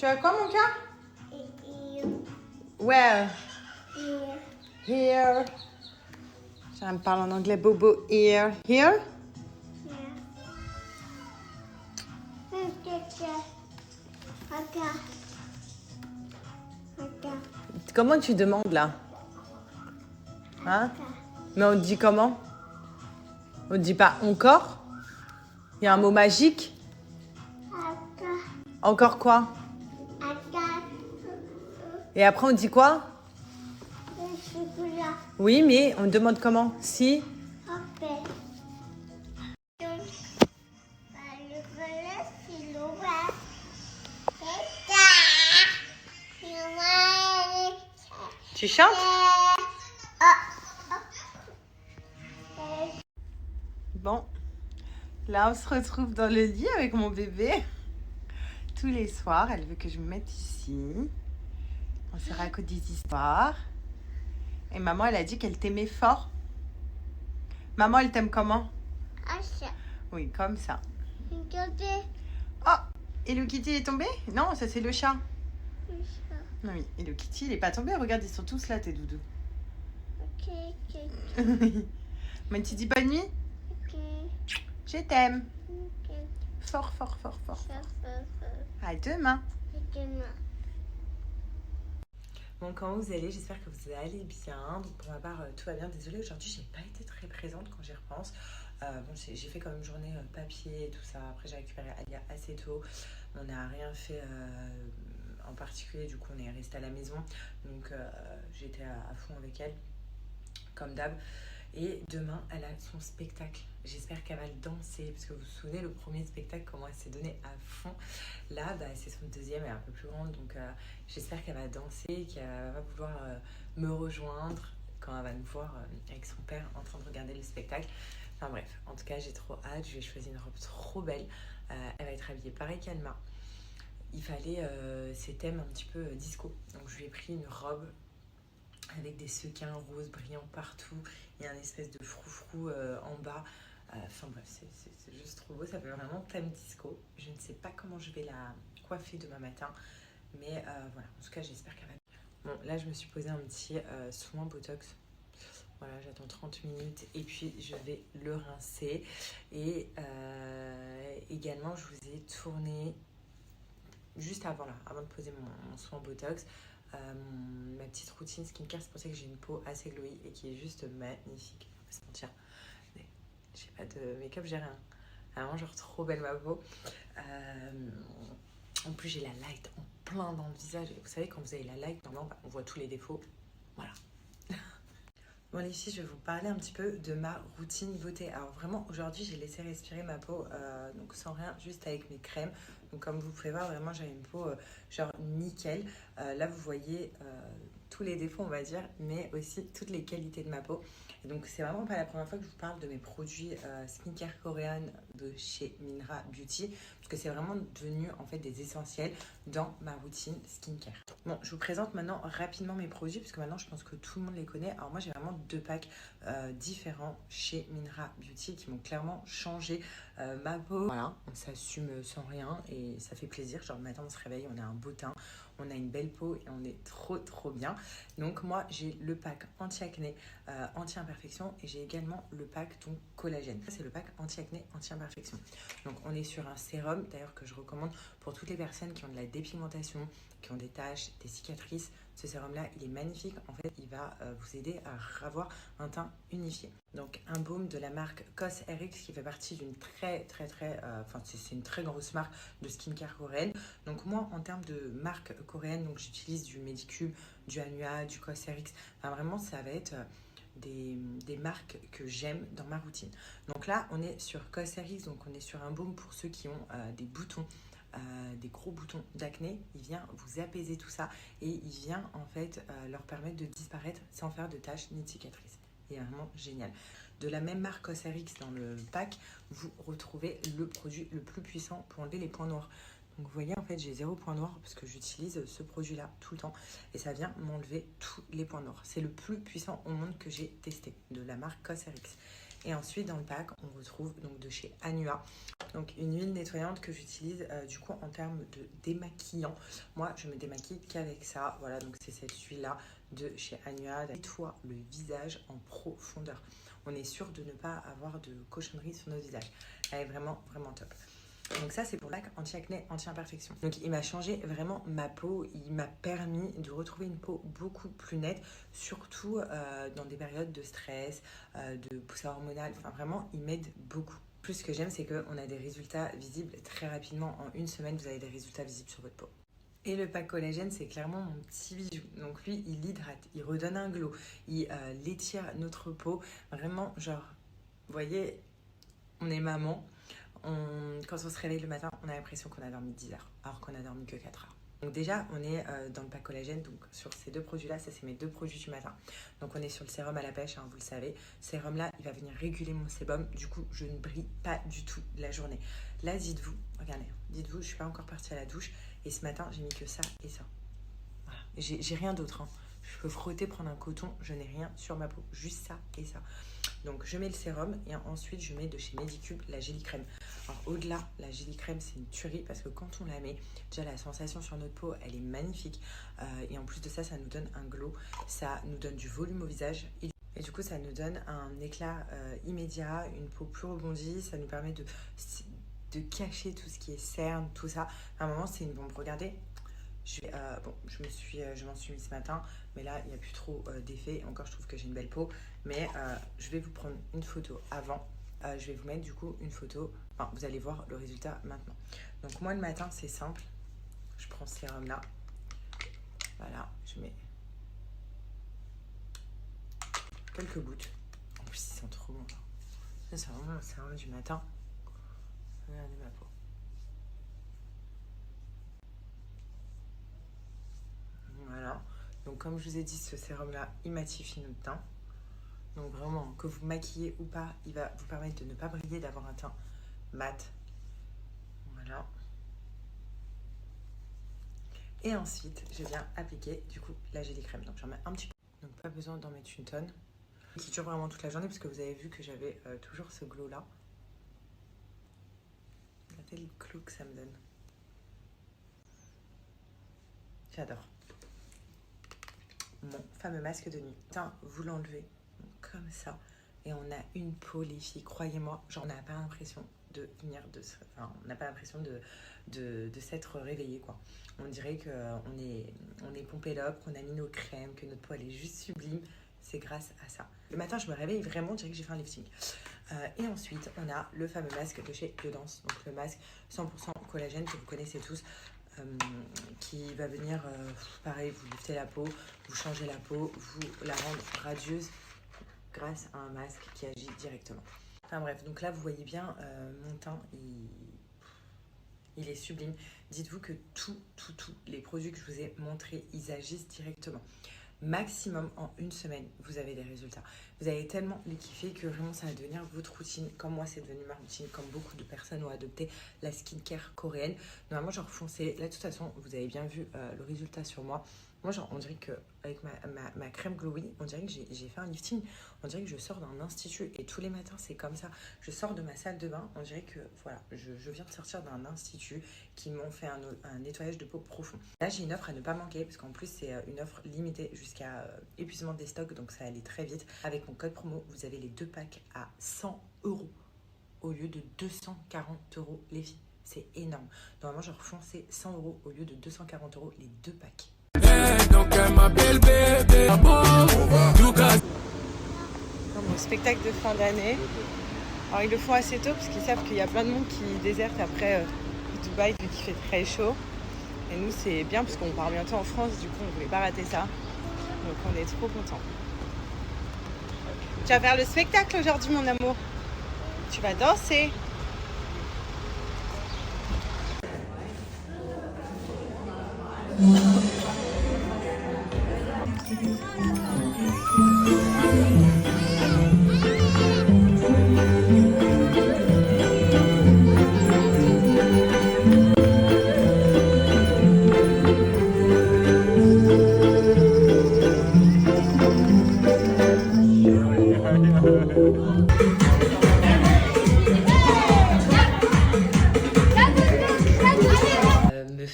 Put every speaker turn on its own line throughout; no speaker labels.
Tu as quoi, mon cœur?
Here.
Where?
Here.
Here. Ça me parle en anglais, Bobo. Here. Here? Comment tu demandes, là? Hein? Mais on dit comment? On dit pas encore? Il y a un mot magique? Encore quoi? Et après, on dit quoi? Oui, mais on demande comment? Si? Tu chantes? Bon, là on se retrouve dans le lit avec mon bébé. Tous les soirs, elle veut que je me mette ici. On se raconte des histoires. Et maman, elle a dit qu'elle t'aimait fort. Maman, elle t'aime comment? Oui, comme ça. Oh, Hello Kitty est tombé? Non, ça c'est le chat. Oui, Hello Kitty, il est pas tombé. Regarde, ils sont tous là, tes doudous. Mais tu dis bonne nuit? Je t'aime. Fort, fort, fort, fort. À demain. Bon, comment vous allez? J'espère que vous allez bien. Donc, pour ma part, tout va bien. Désolée, aujourd'hui, j'ai pas été très présente quand j'y repense. Bon, j'ai fait comme une journée papier et tout ça. Après, j'ai récupéré Alia assez tôt. On n'a rien fait en particulier. Du coup, on est resté à la maison. Donc, j'étais à fond avec elle, comme d'hab. Et demain, elle a son spectacle. J'espère qu'elle va le danser. Parce que vous vous souvenez, le premier spectacle, comment elle s'est donnée à fond. Là, c'est son deuxième, elle est un peu plus grande. Donc, j'espère qu'elle va danser, qu'elle va vouloir me rejoindre quand elle va me voir avec son père en train de regarder le spectacle. Enfin bref, en tout cas, j'ai trop hâte. Je vais choisir une robe trop belle. Elle va être habillée pareil qu'Alma. Il fallait ces thèmes un petit peu disco. Donc, je lui ai pris une robe avec des sequins roses brillants partout et un espèce de froufrou en bas. Enfin bref, c'est juste trop beau. Ça fait vraiment thème disco. Je ne sais pas comment je vais la coiffer demain matin. Mais voilà, en tout cas, j'espère qu'elle va... Bon, là, je me suis posé un petit soin Botox. Voilà, j'attends 30 minutes et puis je vais le rincer. Et également, je vous ai tourné juste avant, là, avant de poser mon soin Botox, ma petite routine skincare. C'est pour ça que j'ai une peau assez glowy et qui est juste magnifique. On va se mentir. Mais j'ai pas de make-up, j'ai rien. Vraiment, genre trop belle ma peau. En plus, j'ai la light en plein dans le visage. Et vous savez, quand vous avez la light, normalement, on voit tous les défauts. Voilà. Bon, les filles, je vais vous parler un petit peu de ma routine beauté. Alors vraiment, aujourd'hui, j'ai laissé respirer ma peau, donc sans rien, juste avec mes crèmes. Donc comme vous pouvez voir, vraiment, j'ai une peau genre nickel. Là, vous voyez tous les défauts, on va dire, mais aussi toutes les qualités de ma peau. Et donc, c'est vraiment pas la première fois que je vous parle de mes produits skincare coréens de chez Minra Beauty, parce que c'est vraiment devenu en fait des essentiels dans ma routine skincare. Bon, je vous présente maintenant rapidement mes produits, parce que maintenant je pense que tout le monde les connaît. Alors moi, j'ai vraiment deux packs différents chez Minra Beauty qui m'ont clairement changé ma peau. Voilà, on s'assume sans rien et ça fait plaisir. Genre le matin, on se réveille, on a un beau teint, on a une belle peau et on est trop bien. Donc moi, j'ai le pack anti-acné, anti-imperfection et j'ai également le pack donc collagène. Ça, c'est le pack anti-acné, anti-imperfection. Donc on est sur un sérum, d'ailleurs que je recommande pour toutes les personnes qui ont de la dépigmentation, qui ont des taches, des cicatrices. Ce sérum-là, il est magnifique. En fait, il va vous aider à avoir un teint unifié. Donc, un baume de la marque COSRX qui fait partie d'une c'est une très grosse marque de skincare coréenne. Donc, moi, en termes de marque coréenne, donc j'utilise du Medicube, du Anua, du COSRX. Enfin, vraiment, ça va être des marques que j'aime dans ma routine. Donc là, on est sur COSRX, donc on est sur un baume pour ceux qui ont des boutons. Des gros boutons d'acné, il vient vous apaiser tout ça et il vient en fait leur permettre de disparaître sans faire de taches ni de cicatrices. Il est vraiment génial. De la même marque COSRX dans le pack, vous retrouvez le produit le plus puissant pour enlever les points noirs. Donc vous voyez, en fait, j'ai 0 point noir parce que j'utilise ce produit-là tout le temps et ça vient m'enlever tous les points noirs. C'est le plus puissant au monde que j'ai testé de la marque COSRX. Et ensuite dans le pack on retrouve donc de chez Anua, donc une huile nettoyante que j'utilise du coup en termes de démaquillant. Moi je me démaquille qu'avec ça, voilà, donc c'est cette huile là de chez Anua, nettoie le visage en profondeur. On est sûr de ne pas avoir de cochonneries sur notre visage. Elle est vraiment top. Donc ça c'est pour le pack anti-acné, anti-imperfection. Donc il m'a changé vraiment ma peau, il m'a permis de retrouver une peau beaucoup plus nette, surtout dans des périodes de stress, de poussée hormonale, enfin vraiment il m'aide beaucoup. Plus ce que j'aime c'est qu'on a des résultats visibles très rapidement, en une semaine vous avez des résultats visibles sur votre peau. Et le pack collagène, c'est clairement mon petit bijou. Donc lui, il hydrate, il redonne un glow, il étire notre peau. Vraiment, genre, vous voyez, on est maman. Quand on se réveille le matin, on a l'impression qu'on a dormi 10 heures, alors qu'on a dormi que 4 heures. Donc déjà, on est dans le pack collagène, donc sur ces deux produits-là, ça c'est mes deux produits du matin. Donc on est sur le sérum à la pêche, hein, vous le savez. Ce sérum-là, il va venir réguler mon sébum, du coup, je ne brille pas du tout la journée. Là, dites-vous, regardez, dites-vous, je ne suis pas encore partie à la douche, et ce matin, j'ai mis que ça et ça. Voilà. J'ai rien d'autre, hein. Je peux frotter, prendre un coton, je n'ai rien sur ma peau, juste ça et ça. Donc je mets le sérum et ensuite je mets de chez Medicube la Gélicrème. Alors au-delà, la Gélicrème c'est une tuerie parce que quand on la met, déjà la sensation sur notre peau elle est magnifique et en plus de ça, ça nous donne un glow, ça nous donne du volume au visage et du coup ça nous donne un éclat immédiat, une peau plus rebondie, ça nous permet de cacher tout ce qui est cerne, tout ça. À un moment c'est une bombe, regardez. Bon, je m'en suis mis ce matin, mais là, il n'y a plus trop d'effet. Encore, je trouve que j'ai une belle peau. Mais je vais vous prendre une photo avant. Je vais vous mettre du coup une photo. Enfin, vous allez voir le résultat maintenant. Donc moi, le matin, c'est simple. Je prends ce sérum-là. Voilà, je mets quelques gouttes. En plus, ils sont trop bons. Ça, c'est vraiment le sérum du matin. Regardez ma peau. Voilà, donc comme je vous ai dit, ce sérum là il matifie notre teint, donc vraiment que vous maquillez ou pas, il va vous permettre de ne pas briller, d'avoir un teint mat. Voilà, et ensuite je viens appliquer du coup la Gélicrème, donc j'en mets un petit peu, donc pas besoin d'en mettre une tonne, qui dure vraiment toute la journée parce que vous avez vu que j'avais toujours ce glow là. Regardez le glow que ça me donne, j'adore. Mon fameux masque de nuit. Vous l'enlevez comme ça et on a une peau, les filles, croyez-moi, genre on n'a pas l'impression de venir on n'a pas l'impression de s'être réveillé quoi. On dirait qu'on est pompé l'op, qu'on a mis nos crèmes, que notre peau elle est juste sublime. C'est grâce à ça. Le matin je me réveille vraiment, on dirait que j'ai fait un lifting. Et ensuite on a le fameux masque de chez Biodance, donc le masque 100% collagène que vous connaissez tous. Qui va venir, pareil, vous lifter la peau, vous changer la peau, vous la rendre radieuse grâce à un masque qui agit directement. Enfin bref, donc là vous voyez bien mon teint, il est sublime. Dites-vous que tous les produits que je vous ai montrés, ils agissent directement. Maximum en une semaine, vous avez des résultats. Vous allez tellement les kiffer que vraiment ça va devenir votre routine. Comme moi, c'est devenu ma routine. Comme beaucoup de personnes ont adopté la skincare coréenne. Normalement, genre foncez. Là, de toute façon, vous avez bien vu le résultat sur moi. Moi, genre, on dirait qu'avec ma crème Glowy, on dirait que j'ai fait un lifting. On dirait que je sors d'un institut. Et tous les matins, c'est comme ça. Je sors de ma salle de bain. On dirait que, voilà, je viens de sortir d'un institut qui m'ont fait un nettoyage de peau profond. Là, j'ai une offre à ne pas manquer. Parce qu'en plus, c'est une offre limitée jusqu'à épuisement des stocks. Donc, ça allait très vite. Avec mon code promo, vous avez les 2 packs à 100 € au lieu de 240 € les filles. C'est énorme. Normalement, genre, foncez 100 € au lieu de 240 € les 2 packs. Dans mon spectacle de fin d'année. Alors ils le font assez tôt parce qu'ils savent qu'il y a plein de monde qui déserte après Dubaï vu qu'il fait très chaud. Et nous c'est bien parce qu'on part bientôt en France, du coup on ne voulait pas rater ça. Donc on est trop contents. Tu vas faire le spectacle aujourd'hui mon amour. Tu vas danser.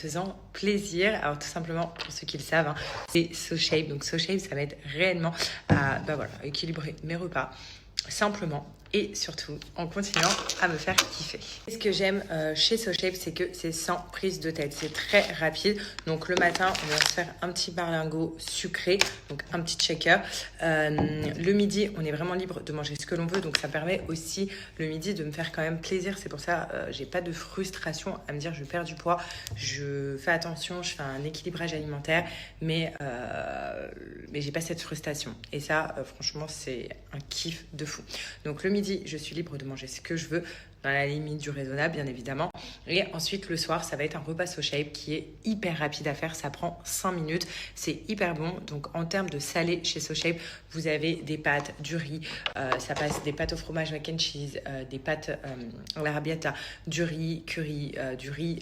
faisant plaisir. Alors tout simplement, pour ceux qui le savent, hein, c'est SoShape. Donc SoShape, ça m'aide réellement à équilibrer mes repas simplement et surtout en continuant à me faire kiffer. Ce que j'aime chez SoShape, c'est que c'est sans prise de tête. C'est très rapide. Donc le matin, on va se faire un petit berlingot sucré, donc un petit shaker. Le midi, on est vraiment libre de manger ce que l'on veut. Donc ça permet aussi le midi de me faire quand même plaisir. C'est pour ça j'ai pas de frustration à me dire je perds du poids. Je fais attention, je fais un équilibrage alimentaire, mais j'ai pas cette frustration. Et ça, franchement, c'est un kiff de fou. Donc le midi, je suis libre de manger ce que je veux, dans la limite du raisonnable, bien évidemment. Et ensuite, le soir, ça va être un repas SoShape qui est hyper rapide à faire. Ça prend 5 minutes. C'est hyper bon. Donc, en termes de salé chez SoShape, vous avez des pâtes, du riz. Ça passe des pâtes au fromage mac and cheese, des pâtes à l'arrabbiata, du riz curry, du riz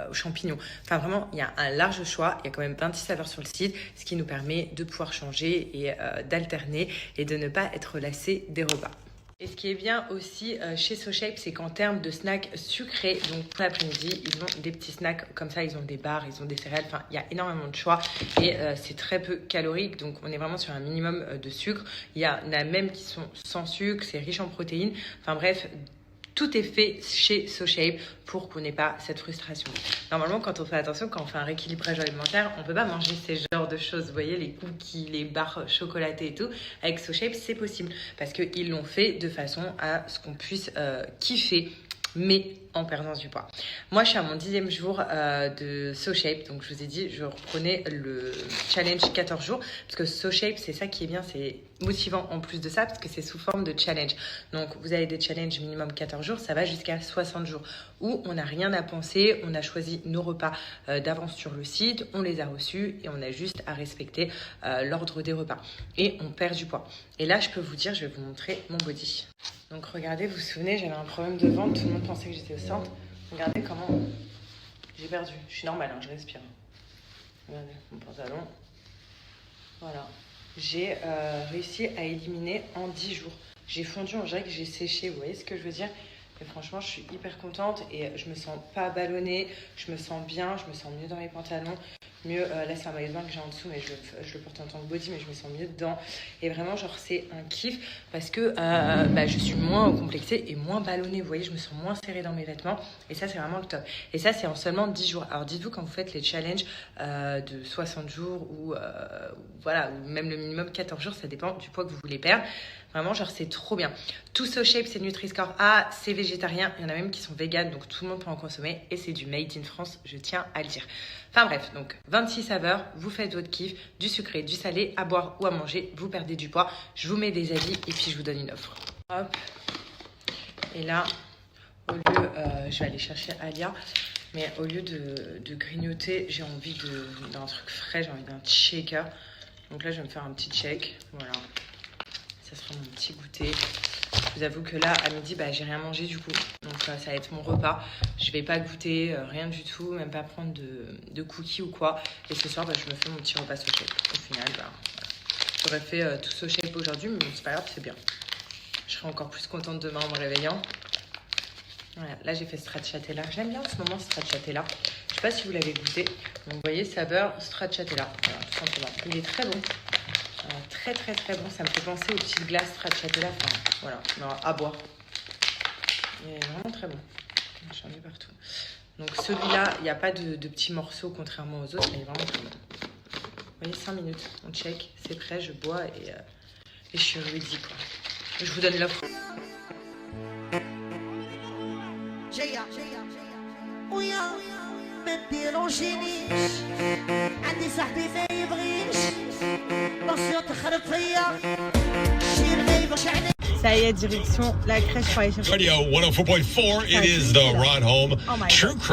aux champignons. Enfin, vraiment, il y a un large choix. Il y a quand même 26 saveurs sur le site, ce qui nous permet de pouvoir changer et d'alterner et de ne pas être lassé des repas. Et ce qui est bien aussi chez SoShape, c'est qu'en termes de snacks sucrés, donc pour l'après-midi, ils ont des petits snacks comme ça, ils ont des bars, ils ont des céréales, enfin il y a énormément de choix et c'est très peu calorique, donc on est vraiment sur un minimum de sucre. Il y en a même qui sont sans sucre, c'est riche en protéines, enfin bref. Tout est fait chez SoShape pour qu'on n'ait pas cette frustration. Normalement, quand on fait attention, quand on fait un rééquilibrage alimentaire, on ne peut pas manger ces genres de choses. Vous voyez, les cookies, les barres chocolatées et tout. Avec SoShape, c'est possible parce qu'ils l'ont fait de façon à ce qu'on puisse kiffer, mais en perdant du poids. Moi, je suis à mon 10e jour de SoShape. Donc, je vous ai dit, je reprenais le challenge 14 jours. Parce que SoShape, c'est ça qui est bien, c'est motivant en plus de ça, parce que c'est sous forme de challenge. Donc, vous avez des challenges minimum 14 jours, ça va jusqu'à 60 jours, où on n'a rien à penser, on a choisi nos repas d'avance sur le site, on les a reçus et on a juste à respecter l'ordre des repas. Et on perd du poids. Et là, je peux vous dire, je vais vous montrer mon body. Donc, regardez, vous vous souvenez, j'avais un problème de ventre, tout le monde pensait que j'étais au centre. Regardez comment j'ai perdu. Je suis normale, hein, je respire. Regardez mon pantalon. Voilà. J'ai réussi à éliminer en 10 jours. J'ai fondu, on dirait que j'ai séché, vous voyez ce que je veux dire? Et franchement, je suis hyper contente et je me sens pas ballonnée, je me sens bien, je me sens mieux dans les pantalons. Mieux, là c'est un maillot de bain que j'ai en dessous, mais je le porte en tant que body, mais je me sens mieux dedans. Et vraiment, genre, c'est un kiff parce que je suis moins complexée et moins ballonnée. Vous voyez, je me sens moins serrée dans mes vêtements. Et ça, c'est vraiment le top. Et ça, c'est en seulement 10 jours. Alors, dites-vous, quand vous faites les challenges de 60 jours ou même le minimum 14 jours, ça dépend du poids que vous voulez perdre. Vraiment, genre, c'est trop bien. Tout SoShape, c'est Nutri-Score A, c'est végétarien. Il y en a même qui sont véganes, donc tout le monde peut en consommer. Et c'est du Made in France, je tiens à le dire. Enfin bref, donc 26 saveurs, vous faites votre kiff, du sucré, du salé, à boire ou à manger, vous perdez du poids. Je vous mets des avis et puis je vous donne une offre. Hop. Et là, au lieu, je vais aller chercher Alia. Mais au lieu de grignoter, j'ai envie d'un truc frais, j'ai envie d'un shaker. Donc là, je vais me faire un petit shake. Voilà. Ça sera mon petit goûter. Je vous avoue que là, à midi, j'ai rien mangé du coup. Donc ça va être mon repas. Je vais pas goûter, rien du tout, même pas prendre de cookies ou quoi. Et ce soir, je me fais mon petit repas SoShape. Au final, j'aurais fait tout SoShape aujourd'hui, mais c'est pas grave, c'est bien. Je serai encore plus contente demain en me réveillant. Voilà, là j'ai fait stracciatella. J'aime bien en ce moment stracciatella. Je sais pas si vous l'avez goûté. Donc vous voyez, saveur stracciatella. Voilà, tout simplement. Il est très bon. Très très très bon. Ça me fait penser aux petites glaces stracciatella. Enfin, voilà, non, à boire. Il est vraiment très bon. J'en ai partout. Donc celui-là, il n'y a pas de petits morceaux contrairement aux autres. Il est vraiment très bon. Vous voyez, 5 minutes. On check. C'est prêt, je bois et je suis ready, quoi. Je vous donne l'offre. ما تديروشينيش عندي صاحبي ما يبغيش بصيو تخرب فيا شير ما يبغيش عليك. Ça y est, direction la crèche pour aller chercher. Radio 104.4, it is the ride home. True crime.